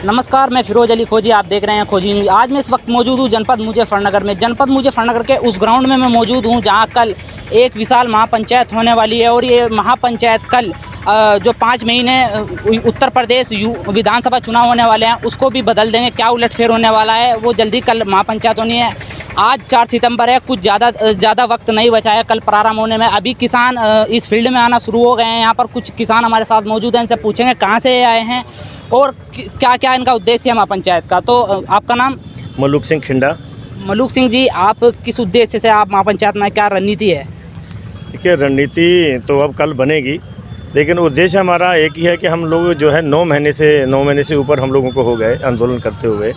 नमस्कार, मैं फिरोज अली खोजी, आप देख रहे हैं खोजी न्यूज़। आज मैं इस वक्त मौजूद हूँ जनपद मुजफ्फरनगर में। जनपद मुजफ्फरनगर के उस ग्राउंड में मैं मौजूद हूँ जहाँ कल एक विशाल महापंचायत होने वाली है और ये महापंचायत कल जो 5 महीने उत्तर प्रदेश विधानसभा चुनाव होने वाले हैं उसको भी बदल देंगे। क्या उलटफेर होने वाला है वो जल्दी कल महापंचायत होनी है। आज 4 सितंबर है, कुछ ज़्यादा वक्त नहीं बचा है कल प्रारंभ होने में। अभी किसान इस फील्ड में आना शुरू हो गए हैं। यहाँ पर कुछ किसान हमारे साथ मौजूद हैं, इनसे पूछेंगे कहाँ से आए हैं और क्या क्या इनका उद्देश्य है महापंचायत का। तो आपका नाम? मलूक सिंह खिंडा। मलूक सिंह जी, आप किस उद्देश्य से आप महापंचायत में, क्या रणनीति है? देखिए, रणनीति तो अब कल बनेगी, लेकिन उद्देश्य हमारा एक ही है कि हम लोग जो है 9 महीने से ऊपर हम लोगों को हो गए आंदोलन करते हुए।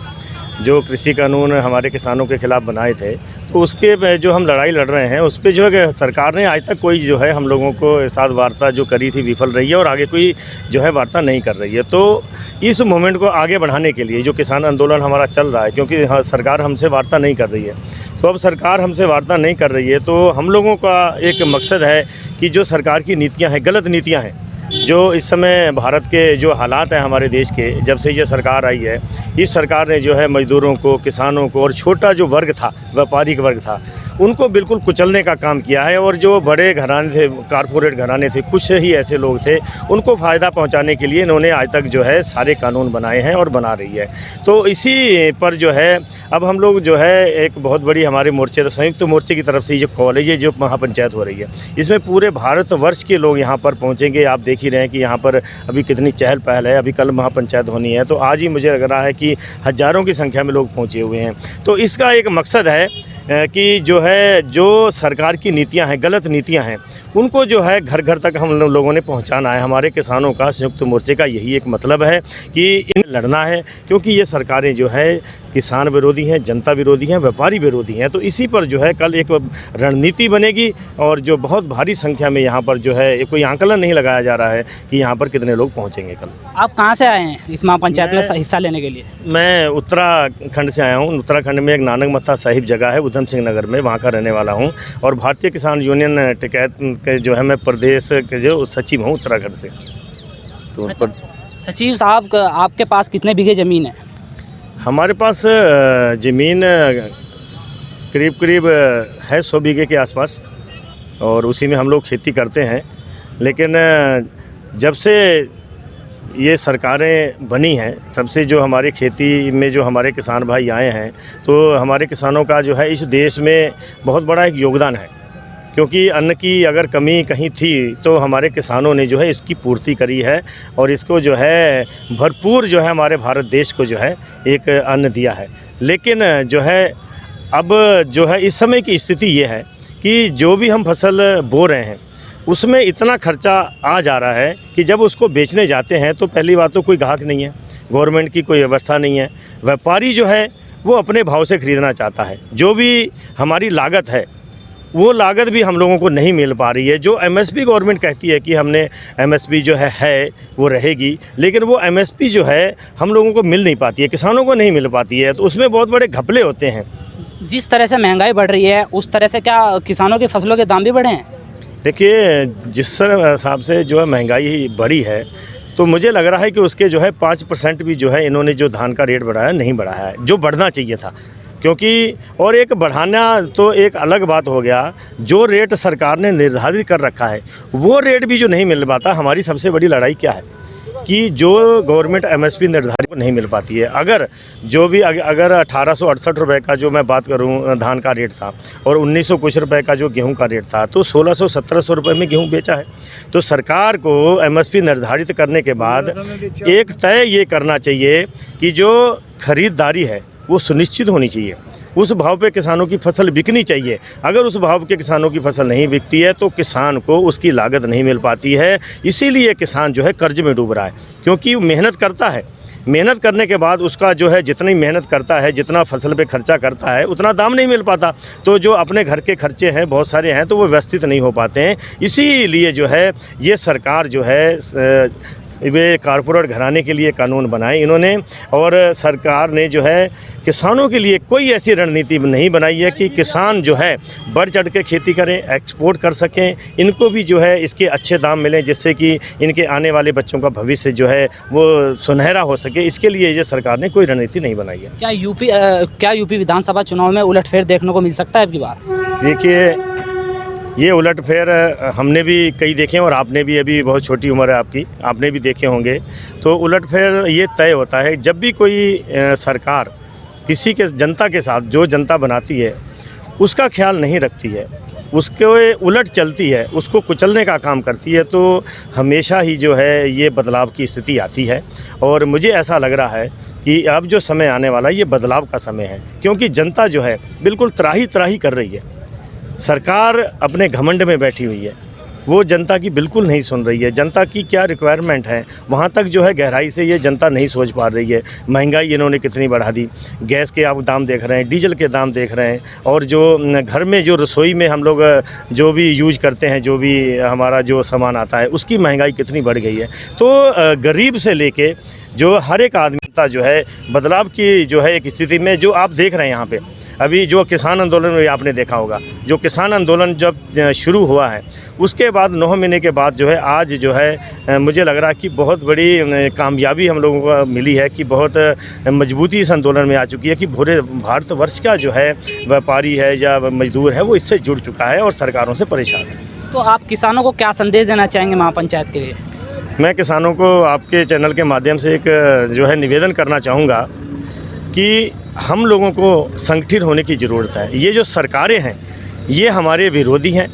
जो कृषि कानून हमारे किसानों के खिलाफ बनाए थे, तो उसके जो हम लड़ाई लड़ रहे हैं उस पे जो है सरकार ने आज तक कोई जो है हम लोगों को साथ वार्ता जो करी थी विफल रही है और आगे कोई जो है वार्ता नहीं कर रही है। तो इस मूवमेंट को आगे बढ़ाने के लिए जो किसान आंदोलन हमारा चल रहा है, क्योंकि सरकार हमसे वार्ता नहीं कर रही है, तो अब सरकार हमसे वार्ता नहीं कर रही है तो हम लोगों का एक मकसद है कि जो सरकार की नीतियाँ हैं, गलत नीतियाँ हैं, जो इस समय भारत के जो हालात हैं हमारे देश के, जब से ये सरकार आई है, इस सरकार ने जो है मज़दूरों को, किसानों को और छोटा जो वर्ग था, व्यापारिक वर्ग था, उनको बिल्कुल कुचलने का काम किया है। और जो बड़े घराने थे, कारपोरेट घराने थे, कुछ ही ऐसे लोग थे, उनको फ़ायदा पहुंचाने के लिए इन्होंने आज तक जो है सारे कानून बनाए हैं और बना रही है। तो इसी पर जो है अब हम लोग जो है एक बहुत बड़ी हमारे मोर्चे, संयुक्त मोर्चे की तरफ से जो कॉलेज है, जो महापंचायत हो रही है, इसमें पूरे भारतवर्ष के लोग यहाँ पर पहुँचेंगे। आप देख ही रहे हैं कि यहाँ पर अभी कितनी चहल पहल है। अभी कल महापंचायत होनी है तो आज ही मुझे लग रहा है कि हज़ारों की संख्या में लोग पहुँचे हुए हैं। तो इसका एक मकसद है कि जो है जो सरकार की नीतियां हैं, गलत नीतियां हैं, उनको जो है घर घर तक हम लोगों ने पहुंचाना है। हमारे किसानों का, संयुक्त मोर्चे का यही एक मतलब है कि इन्हें लड़ना है, क्योंकि ये सरकारें जो है किसान विरोधी हैं, जनता विरोधी हैं, व्यापारी विरोधी हैं। तो इसी पर जो है कल एक रणनीति बनेगी और जो बहुत भारी संख्या में यहाँ पर जो है कोई आंकलन नहीं लगाया जा रहा है कि यहाँ पर कितने लोग पहुँचेंगे कल। आप कहाँ से आए हैं इस महापंचायत में हिस्सा लेने के लिए? मैं उत्तराखंड से आया हूँ। उत्तराखंड में एक नानक मत्ता साहिब जगह है उधम सिंह नगर में, वहाँ का रहने वाला हूँ। और भारतीय किसान यूनियन टिकैत के जो है मैं प्रदेश के जो सचिव हूँ उत्तराखंड से। तो अच्छा, सचिव साहब, आपके पास कितने बीघे ज़मीन है? हमारे पास ज़मीन करीब करीब है 100 बीघे के आसपास और उसी में हम लोग खेती करते हैं। लेकिन जब से ये सरकारें बनी हैं, तब से जो हमारी खेती में जो हमारे किसान भाई आए हैं, तो हमारे किसानों का जो है इस देश में बहुत बड़ा एक योगदान है। क्योंकि अन्न की अगर कमी कहीं थी तो हमारे किसानों ने जो है इसकी पूर्ति करी है और इसको जो है भरपूर जो है हमारे भारत देश को जो है एक अन्न दिया है। लेकिन जो है अब जो है इस समय की स्थिति ये है कि जो भी हम फसल बो रहे हैं उसमें इतना खर्चा आ जा रहा है कि जब उसको बेचने जाते हैं तो पहली बात तो कोई ग्राहक नहीं है, गवर्नमेंट की कोई व्यवस्था नहीं है। व्यापारी जो है वो अपने भाव से ख़रीदना चाहता है। जो भी हमारी लागत है वो लागत भी हम लोगों को नहीं मिल पा रही है। जो एमएसपी गवर्नमेंट कहती है कि हमने एमएसपी जो है वो रहेगी, लेकिन वो एमएसपी जो है हम लोगों को मिल नहीं पाती है, किसानों को नहीं मिल पाती है। तो उसमें बहुत बड़े घपले होते हैं। जिस तरह से महंगाई बढ़ रही है उस तरह से क्या किसानों की फसलों के दाम भी बढ़े हैं? देखिए, जिस हिसाब से जो है महंगाई बढ़ी है तो मुझे लग रहा है कि उसके जो है 5% भी जो है इन्होंने जो धान का रेट बढ़ाया नहीं बढ़ाया है, जो बढ़ना चाहिए था। क्योंकि और एक बढ़ाना तो एक अलग बात हो गया, जो रेट सरकार ने निर्धारित कर रखा है वो रेट भी जो नहीं मिल पाता। हमारी सबसे बड़ी लड़ाई क्या है कि जो गवर्नमेंट एमएसपी निर्धारित नहीं मिल पाती है। अगर जो भी अगर 1868 रुपये का जो मैं बात करूं धान का रेट था और 1900 कुछ रुपये का जो गेहूं का रेट था, तो 1600-1700 रुपये में गेहूं बेचा है। तो सरकार को एमएसपी निर्धारित करने के बाद एक तय ये करना चाहिए कि जो खरीदारी है वो सुनिश्चित होनी चाहिए। उस भाव पे किसानों की फसल बिकनी चाहिए। अगर उस भाव के किसानों की फसल नहीं बिकती है तो किसान को उसकी लागत नहीं मिल पाती है। इसीलिए किसान जो है कर्ज में डूब रहा है, क्योंकि मेहनत करता है, मेहनत करने के बाद उसका जो है जितनी मेहनत करता है, जितना फसल पे खर्चा करता है, उतना दाम नहीं मिल पाता। तो जो अपने घर के खर्चे हैं बहुत सारे हैं तो वो व्यवस्थित नहीं हो पाते हैं। इसीलिए जो है ये सरकार जो है वे कारपोरेट घराने के लिए कानून बनाए इन्होंने, और सरकार ने जो है किसानों के लिए कोई ऐसी रणनीति नहीं बनाई है कि किसान जो है बढ़ चढ़ के खेती करें, एक्सपोर्ट कर सकें, इनको भी जो है इसके अच्छे दाम मिलें, जिससे कि इनके आने वाले बच्चों का भविष्य जो है वो सुनहरा हो सके। इसके लिए ये सरकार ने कोई रणनीति नहीं बनाई है। क्या यूपी विधानसभा चुनाव में उलटफेर देखने को मिल सकता है अब की बार? देखिए, ये उलटफेर हमने भी कई देखे हैं और आपने भी, अभी बहुत छोटी उम्र है आपकी, आपने भी देखे होंगे। तो उलटफेर ये तय होता है जब भी कोई सरकार किसी के जनता के साथ, जो जनता बनाती है उसका ख्याल नहीं रखती है, उसके उलट चलती है, उसको कुचलने का काम करती है, तो हमेशा ही जो है ये बदलाव की स्थिति आती है। और मुझे ऐसा लग रहा है कि अब जो समय आने वाला है ये बदलाव का समय है, क्योंकि जनता जो है बिल्कुल त्राही त्राही कर रही है। सरकार अपने घमंड में बैठी हुई है, वो जनता की बिल्कुल नहीं सुन रही है। जनता की क्या रिक्वायरमेंट है वहाँ तक जो है गहराई से ये जनता नहीं सोच पा रही है। महंगाई इन्होंने कितनी बढ़ा दी, गैस के आप दाम देख रहे हैं, डीजल के दाम देख रहे हैं, और जो घर में जो रसोई में हम लोग जो भी यूज करते हैं, जो भी हमारा जो सामान आता है, उसकी महंगाई कितनी बढ़ गई है। तो गरीब से लेके जो हर एक आदमी जो है बदलाव की जो है एक स्थिति में, जो आप देख रहे हैं यहाँ पे अभी जो किसान आंदोलन में आपने देखा होगा, जो किसान आंदोलन जब शुरू हुआ है उसके बाद 9 महीने के बाद जो है आज जो है मुझे लग रहा है कि बहुत बड़ी कामयाबी हम लोगों को मिली है, कि बहुत मजबूती इस आंदोलन में आ चुकी है, कि पूरे भारतवर्ष का जो है व्यापारी है या मजदूर है वो इससे जुड़ चुका है और सरकारों से परेशान है। तो आप किसानों को क्या संदेश देना चाहेंगे महापंचायत के लिए? मैं किसानों को आपके चैनल के माध्यम से एक जो है निवेदन करना चाहूँगा कि हम लोगों को संगठित होने की ज़रूरत है। ये जो सरकारें हैं ये हमारे विरोधी हैं,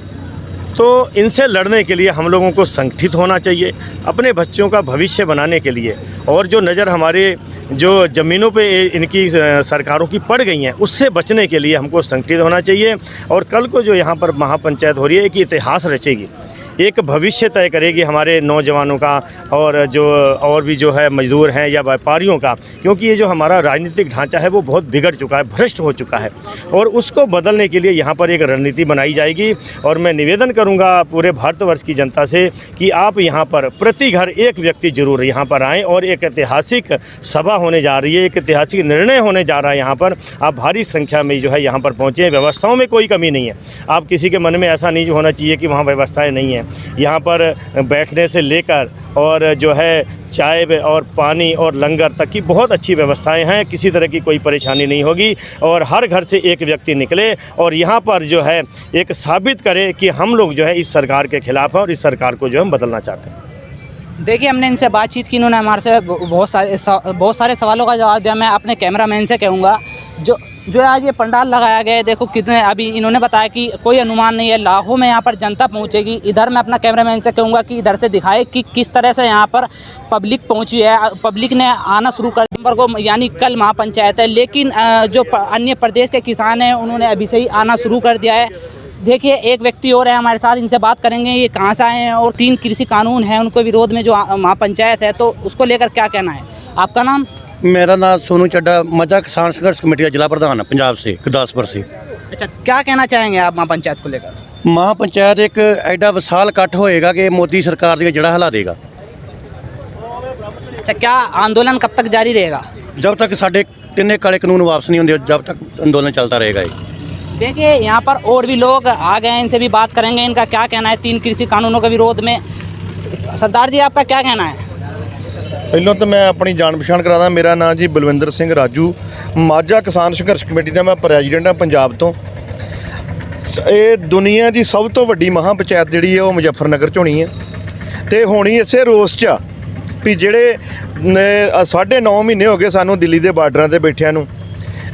तो इनसे लड़ने के लिए हम लोगों को संगठित होना चाहिए अपने बच्चों का भविष्य बनाने के लिए। और जो नज़र हमारे जो ज़मीनों पे इनकी सरकारों की पड़ गई हैं उससे बचने के लिए हमको संगठित होना चाहिए। और कल को जो यहाँ पर महापंचायत हो रही है, एक इतिहास रचेगी, एक भविष्य तय करेगी हमारे नौजवानों का और भी जो है मजदूर हैं या व्यापारियों का, क्योंकि ये जो हमारा राजनीतिक ढांचा है वो बहुत बिगड़ चुका है, भ्रष्ट हो चुका है, और उसको बदलने के लिए यहाँ पर एक रणनीति बनाई जाएगी। और मैं निवेदन करूँगा पूरे भारतवर्ष की जनता से कि आप यहाँ पर प्रति घर एक व्यक्ति जरूर यहाँ पर आएँ, और एक ऐतिहासिक सभा होने जा रही है, एक ऐतिहासिक निर्णय होने जा रहा है यहाँ पर। आप भारी संख्या में जो है यहाँ पर पहुँचें। व्यवस्थाओं में कोई कमी नहीं है, आप किसी के मन में ऐसा नहीं होना चाहिए कि वहाँ व्यवस्थाएँ नहीं हैं। यहाँ पर बैठने से लेकर और जो है चाय और पानी और लंगर तक की बहुत अच्छी व्यवस्थाएं हैं, किसी तरह की कोई परेशानी नहीं होगी। और हर घर से एक व्यक्ति निकले और यहाँ पर जो है एक साबित करे कि हम लोग जो है इस सरकार के खिलाफ हैं और इस सरकार को जो हम बदलना चाहते हैं। देखिए, हमने इनसे बातचीत की, इन्होंने हमारे से बहुत सारे सवालों का जवाब दिया। मैं अपने कैमरामैन से कहूँगा जो आज ये पंडाल लगाया गया है, देखो कितने, अभी इन्होंने बताया कि कोई अनुमान नहीं है, लाखों में यहाँ पर जनता पहुँचेगी। इधर मैं अपना कैमरामैन से कहूँगा कि इधर से दिखाए कि किस तरह से यहाँ पर पब्लिक पहुँची है। पब्लिक ने आना शुरू कर दिसंबर को, यानी कल महापंचायत है, लेकिन जो अन्य प्रदेश के किसान हैं उन्होंने अभी से ही आना शुरू कर दिया है। देखिए, एक व्यक्ति और है हमारे साथ, इनसे बात करेंगे ये कहाँ से आए हैं और 3 कृषि कानून हैं उनको विरोध में जो महापंचायत है, तो उसको लेकर क्या कहना है? आपका नाम? मेरा नाम सोनू चड्डा, मजा किसान संघर्ष कमेटी का जिला प्रधान है पंजाब से, गुरदासपुर से। अच्छा, क्या कहना चाहेंगे आप महापंचायत को लेकर? महापंचायत एक एडा विशाल इकट्ठ होएगा कि मोदी सरकार दी जड़ा हिला देगा। अच्छा, क्या आंदोलन कब तक जारी रहेगा? जब तक साढ़े 3 काले कानून वापस नहीं होंगे, जब तक आंदोलन चलता रहेगा। देखिए, यहाँ पर और भी लोग आ गए हैं, इनसे भी बात करेंगे, इनका क्या कहना है 3 कृषि कानूनों के विरोध में। सरदार जी, आपका क्या कहना है? ਪਹਿਲਾਂ ਤਾਂ ਮੈਂ ਆਪਣੀ ਜਾਣ ਪਛਾਣ ਕਰਾਦਾ। ਮੇਰਾ ਨਾਮ ਜੀ ਬਲਵਿੰਦਰ ਸਿੰਘ ਰਾਜੂ, ਮਾਝਾ ਕਿਸਾਨ ਸੰਘਰਸ਼ ਕਮੇਟੀ ਦਾ ਮੈਂ ਪ੍ਰੈਜ਼ੀਡੈਂਟ ਹਾਂ ਪੰਜਾਬ ਤੋਂ। ਇਹ ਦੁਨੀਆ ਦੀ ਸਭ ਤੋਂ ਵੱਡੀ ਮਹਾਂ ਪੰਚਾਇਤ ਜਿਹੜੀ ਹੈ ਉਹ ਮੁਜ਼ੱਫਰਨਗਰ 'ਚ ਹੋਣੀ ਹੈ, ਤੇ ਹੋਣੀ ਇਸੇ ਰੋਸ 'ਚ ਵੀ ਜਿਹੜੇ 9.5 ਮਹੀਨੇ ਹੋ ਗਏ ਸਾਨੂੰ ਦਿੱਲੀ ਦੇ ਬਾਰਡਰਾਂ 'ਤੇ ਬੈਠਿਆਂ ਨੂੰ,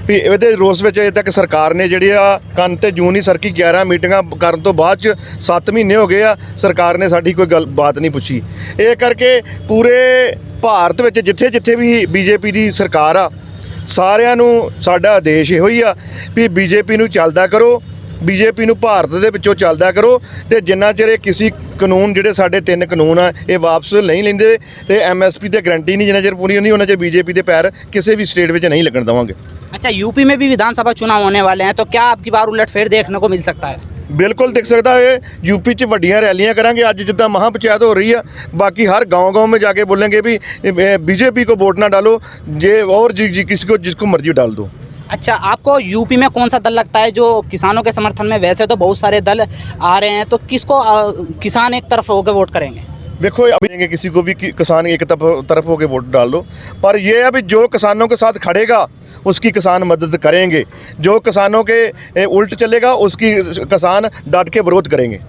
ਵੀ ਇਹਦੇ ਰੋਸ ਵਿੱਚ ਅਜੇ ਤੱਕ ਸਰਕਾਰ ਨੇ ਜਿਹੜੀ ਆ ਕੰਨ ਤੇ ਜੂੰ ਨਹੀਂ ਸਰਕੀ। 11 ਮੀਟਿੰਗਾਂ ਕਰਨ ਤੋਂ ਬਾਅਦ 'ਚ 7 ਮਹੀਨੇ ਹੋ ਗਏ ਆ, ਸਰਕਾਰ ਨੇ ਸਾਡੀ ਕੋਈ ਗੱਲ ਬਾਤ ਨਹੀਂ ਪੁੱਛੀ। ਇਹ ਕਰਕੇ ਪੂਰੇ ਭਾਰਤ ਵਿੱਚ ਜਿੱਥੇ ਜਿੱਥੇ ਵੀ ਬੀਜੇਪੀ ਦੀ ਸਰਕਾਰ ਆ, ਸਾਰਿਆਂ ਨੂੰ ਸਾਡਾ ਆਦੇਸ਼ ਇਹੋ ਹੀ ਆ ਵੀ ਬੀਜੇਪੀ ਨੂੰ ਚੱਲਦਾ ਕਰੋ, ਬੀਜੇਪੀ ਨੂੰ ਭਾਰਤ ਦੇ ਵਿੱਚੋਂ ਚੱਲਦਾ ਕਰੋ, ਤੇ ਜਿੰਨਾ ਚਿਰ ਇਹ ਕਿਸੇ ਕਾਨੂੰਨ ਜਿਹੜੇ ਸਾਡੇ 3 ਕਾਨੂੰਨ ਆ ਇਹ ਵਾਪਸ ਨਹੀਂ ਲੈਂਦੇ ਤੇ MSP ਤੇ ਗਰੰਟੀ ਨਹੀਂ ਜਿੰਨਾ ਚਿਰ ਪੂਰੀ ਨਹੀਂ ਉਹਨਾਂ ਚਿਰ ਬੀਜੇਪੀ ਦੇ ਪੈਰ ਕਿਸੇ ਵੀ स्टेट ਵਿੱਚ नहीं लगन देवांगे। अच्छा, यूपी में भी विधानसभा चुनाव होने वाले हैं, तो क्या आपकी बार उलटफेर देखने को मिल सकता है? ਬਿਲਕੁਲ ਦਿਖ ਸਕਦਾ ਹੈ। यूपी 'ਚ ਵੱਡੀਆਂ ਰੈਲੀਆਂ ਕਰਾਂਗੇ ਅੱਜ ਜਿੱਦਾਂ ਮਹਾਂ ਪੰਚਾਇਤ ਹੋ ਰਹੀ ਆ। बाकी हर गांव-गांव में जाके बोलेंगे भी बीजेपी को वोट ना डालो, ये और किसी को जिसको मर्जी डाल दो। अच्छा, आपको यूपी में कौन सा दल लगता है जो किसानों के समर्थन में? वैसे तो बहुत सारे दल आ रहे हैं, तो किसको किसान एक तरफ होकर वोट करेंगे? देखो अब देंगे किसी को भी किसान एक तरफ होकर वोट डाल दो, पर ये है भी जो किसानों के साथ खड़ेगा उसकी किसान मदद करेंगे, जो किसानों के उल्ट चलेगा उसकी किसान डांट के विरोध करेंगे।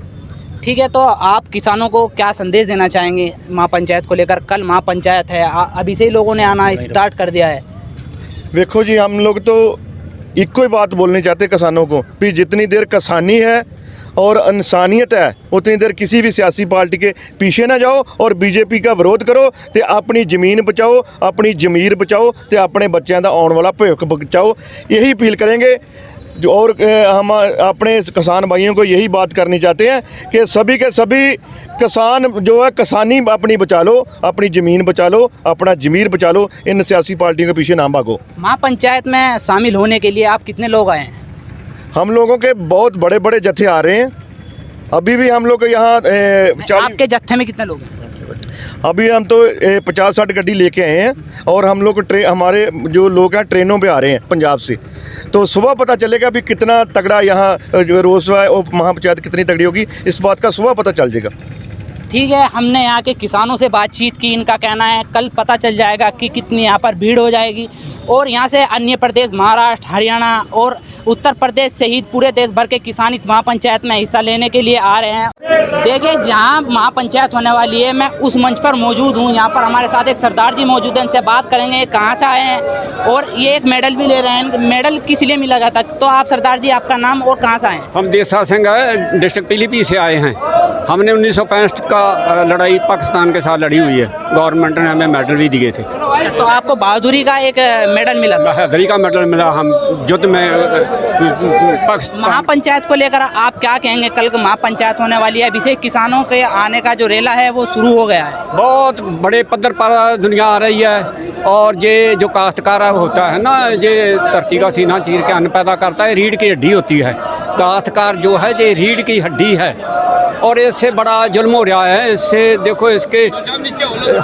ठीक है, तो आप किसानों को क्या संदेश देना चाहेंगे महापंचायत को लेकर? कल महापंचायत है, अभी से ही लोगों ने आना स्टार्ट कर दिया है। देखो जी, हम लोग तो एक ही बात बोलनी चाहते किसानों को भी जितनी देर किसानी है और इंसानियत है उतनी देर किसी भी सियासी पार्टी के पीछे ना जाओ और बीजेपी का विरोध करो तो अपनी ज़मीन बचाओ, अपनी ज़मीर बचाओ तो अपने बच्चों का आने वाला भविष्य बचाओ। यही अपील करेंगे जो, और हम अपने किसान भाइयों को यही बात करनी चाहते हैं कि सभी के सभी किसान जो है किसानी अपनी बचा लो, अपनी ज़मीन बचा लो, अपना ज़मीर बचा लो, इन सियासी पार्टियों के पीछे ना भागो। महापंचायत में शामिल होने के लिए आप कितने लोग आए हैं? हम लोगों के बहुत बड़े बड़े जत्थे आ रहे हैं। अभी भी हम लोग यहाँ आपके जत्थे में कितने लोग हैं? अभी हम तो 50-60 गड्डी लेके आए हैं और हम लोग हमारे जो लोग हैं ट्रेनों पे आ रहे हैं पंजाब से, तो सुबह पता चलेगा भी कितना तगड़ा यहाँ जो रोज है और महापंचायत कितनी तगड़ी होगी, इस बात का सुबह पता चल जाएगा। ठीक है, हमने यहाँ के किसानों से बातचीत की। इनका कहना है कल पता चल जाएगा कि कितनी यहाँ पर भीड़ हो जाएगी, और यहाँ से अन्य प्रदेश महाराष्ट्र, हरियाणा और उत्तर प्रदेश सहित पूरे देश भर के किसान इस महापंचायत में हिस्सा लेने के लिए आ रहे हैं। देखिए, जहाँ महापंचायत होने वाली है मैं उस मंच पर मौजूद हूँ। यहाँ पर हमारे साथ एक सरदार जी मौजूद हैं, इनसे बात करेंगे कहाँ से आए हैं और ये एक मेडल भी ले रहे हैं। मेडल किस लिए मिला गया था? तो आप सरदार जी, आपका नाम और कहाँ से आए हैं? हम देसा सिंह है, डिस्ट्रिक्ट पीलीभीत से आए हैं। हमने 1965 का लड़ाई पाकिस्तान के साथ लड़ी हुई है, गवर्नमेंट ने हमें मेडल भी दिए थे। तो आपको बहादुरी का एक मेडल मिला था? बहादुरी का मेडल मिला। हम युद्ध में महापंचायत को लेकर आप क्या कहेंगे? कल महापंचायत होने वाली है, अभी से किसानों के आने का जो रेला है वो शुरू हो गया है। बहुत बड़े पद्धर पर दुनिया आ रही है, और ये जो काश्तकार होता है ना, ये धरती का सीना चीर के अन्न पैदा करता है, रीढ़ की हड्डी होती है। काश्तकार जो है ये रीढ़ की हड्डी है, और इससे बड़ा जुल्म हो रहा है। इससे देखो, इसके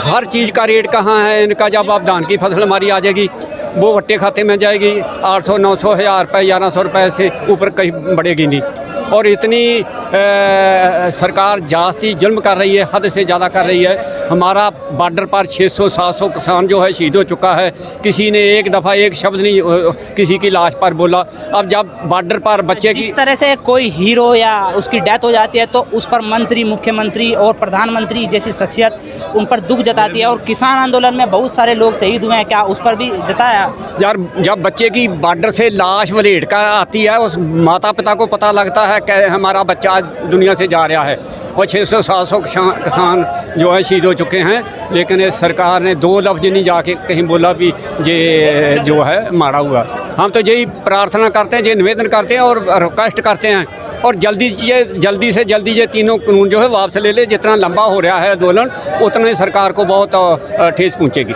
हर चीज़ का रेट कहाँ है इनका। जब आप धान की फसल हमारी आ जाएगी वो वट्टे खाते में जाएगी 800, 900, 1000 रुपये, 1100 रुपये से ऊपर कहीं बढ़ेगी नहीं। और इतनी सरकार जास्ती जुल्म कर रही है, हद से ज़्यादा कर रही है। हमारा बॉर्डर पर 600-700 किसान जो है शहीद हो चुका है। किसी ने एक दफ़ा एक शब्द नहीं किसी की लाश पर बोला। अब जब बॉर्डर पर बच्चे की जिस तरह से कोई हीरो या उसकी डेथ हो जाती है तो उस पर मंत्री, मुख्यमंत्री और प्रधानमंत्री जैसी शख्सियत उन पर दुख जताती है, और किसान आंदोलन में बहुत सारे लोग शहीद हुए हैं, क्या उस पर भी जताया? यार, जब बच्चे की बॉर्डर से लाश वलेट कर आती है, उस माता पिता को पता लगता है कि हमारा बच्चा दुनिया से जा रहा है। और 600-700 किसान जो है शहीद हो चुके हैं, लेकिन इस सरकार ने 2 लफ्ज़ नहीं जाके कहीं बोला भी ये जो है मारा हुआ। हम तो यही प्रार्थना करते हैं, ये निवेदन करते हैं और रिक्वेस्ट करते हैं, और जल्दी से जल्दी ये तीनों कानून जो है वापस ले ले। जितना लंबा हो रहा है आंदोलन, उतना ही सरकार को बहुत ठेस पहुँचेगी।